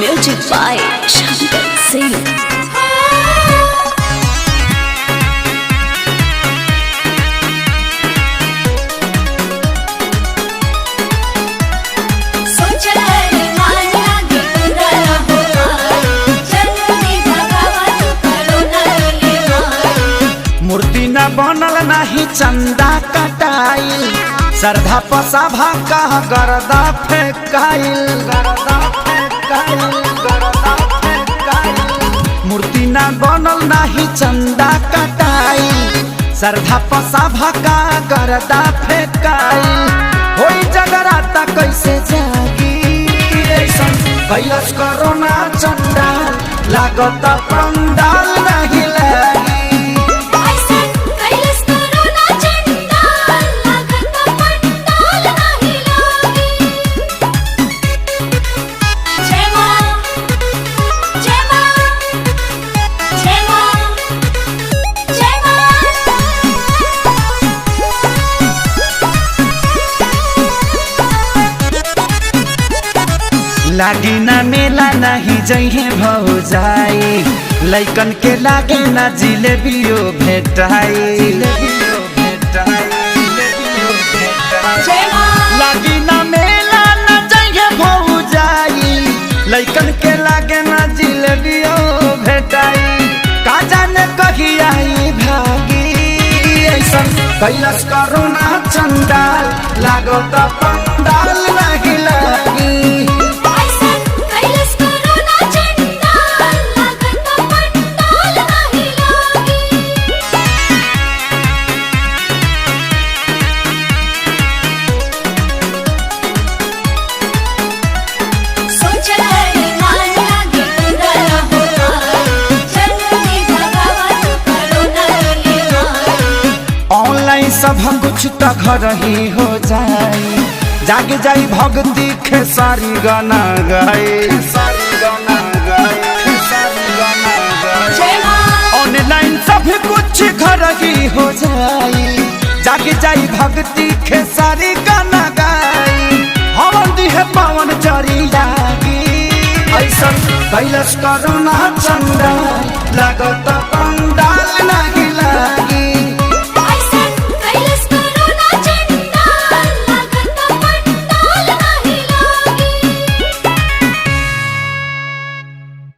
Music by Shankar Singh. मूर्ति न बनल नाही चंदा कटाइल, श्रद्धा पसाभा का गरदा फेंकाइल। मूर्ति न बनल नाही चंदा कटाइल, श्रद्धा पसाभा का गरदा फेंकाइल। होई जगराता कैसे जागी कैलस कोरोना चंदा लागत पंडाल नहीं लागी। लागी ना मेला नहीं जइहे भौजाई, लइकन के लागे ना जिलेबियो भेटाई। लागी ना मेला ना जइहे भौजाई, लइकन के लागे ना जिलेबियो भेटाई। का जाने कही आई भागी ऐसा कैलस कोरोना चंडाल लागत पंडाल नहीं लागी। ऑनलाइन सब हम कुछ तो घर ही हो जाए, जागे जाई भक्ति खेसारी गाना गाए। ऑनलाइन सब कुछ घर ही हो जाए, जागे जाई भक्ति खेसारी गाना गाए। हवन दी है पावन चरी लागी ऐसा कैलस कोरोना चंदा लागत